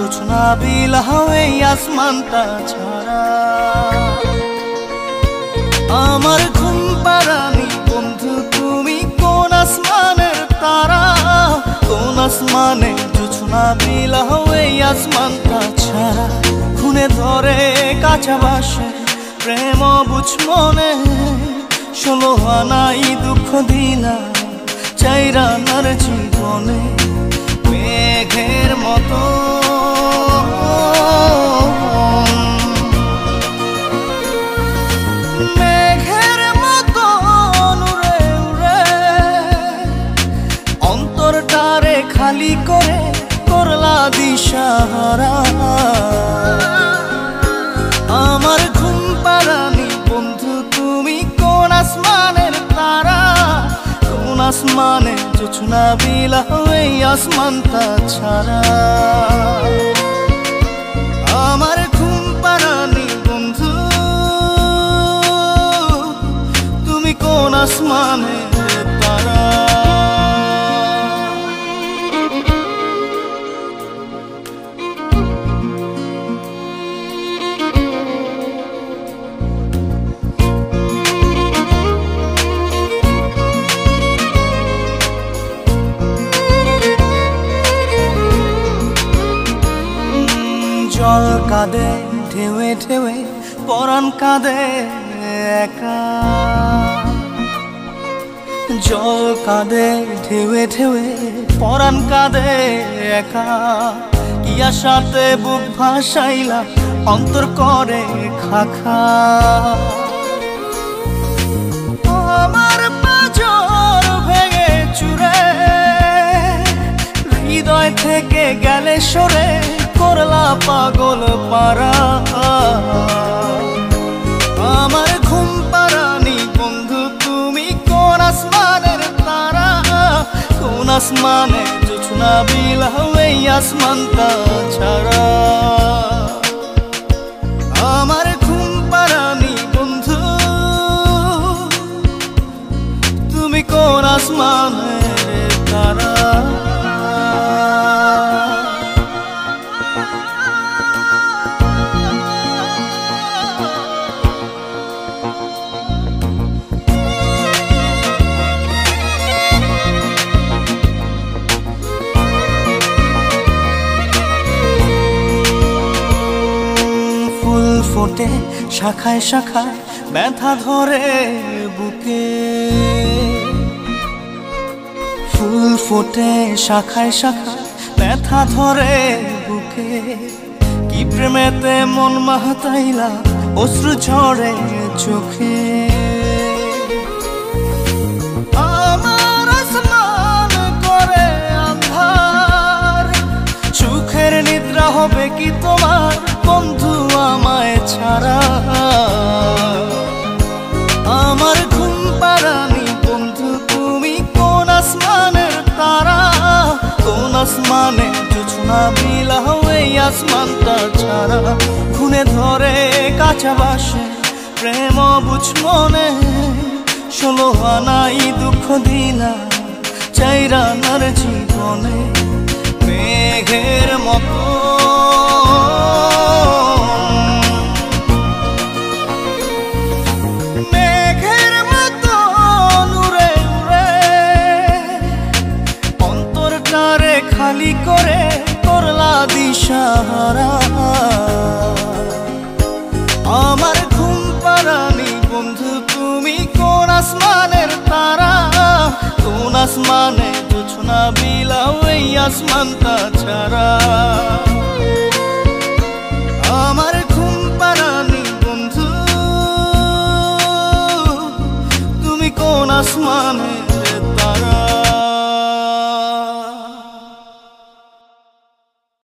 জোছনা বিলাও এই আসমানটা ছাড়া। আমার ঘুম পাড়ানি বন্ধু তুমি কোন আসমানের তারা, কোন আসমানে জোছনা বিলাও এই আসমানটা ছাড়া। খুনে ধরে কাঁচা বাসে প্রেম বুঝ মনে, 16 আনাই দুঃখ দিলা চাইরানার জীবনে। মেঘের মতো মেঘের মতো উড়ে উড়ে অন্তরটারে খালি করে করলা দিশাহারা। আমার ঘুম পাড়ানি বন্ধু তুমি কোন আসমানের তারা, কোন আসমানে জোছনা বিলাও এই আসমানটা ছাড়া। আমার ঘুম পাড়ানি বন্ধু তুমি কোন আসমানের তারা। জল কাঁদে ঢেউে ঢেউে পরাণ কাঁদে একা, জল কাঁদে ঢেউে ঢেউে পরাণ কাঁদে একা। কি আশাতে বুক ভাসাইলা অন্তর করে খাখা। আমার পাঁজর ভেঙে চুরে হৃদয় থেকে গেলে সরে করলা পাগল পারা। আমার ঘুম পাড়ানি বন্ধু তুমি কোন আসমানের তারা, কোন আসমানে জোছনা বিলাও এই আসমানটা ছাড়া। আমার ঘুম পাড়ানি বন্ধু তুমি কোন আসমানের তারা। ফোটে শাখায় শাখায় ব্যথা ধরে বুকে, ফুল ফোটে শাখায় শাখায় ব্যথা ধরে বুকে। কি প্রেমেতে মন মাতাইলা অশ্রু ঝরে চোখে। আমার আসমান করে আন্ধার, সুখের নিদ্রা হবে কি তোমার বন্ধু আমায় ছাড়া। আমার ঘুম পাড়ানি বন্ধু তুমি কোন আসমানের তারা, কোন আসমানে জোছনা বিলাও এই আসমানটা ছাড়া। খুনে ধরে কাঁচা বাসে প্রেম বুঝ মনে, 16 আনাই দুঃখ দিলা চাইরানার জীবনে। মেঘের মতো খালি করে করলা দিশাহারা। আমার ঘুম পাড়ানি বন্ধু তুমি কোন আসমানের তারা, কোন আসমানে জোছনা বিলাও এই আসমানটা ছাড়া। আমার ঘুম পাড়ানি বন্ধু তুমি কোন আসমানে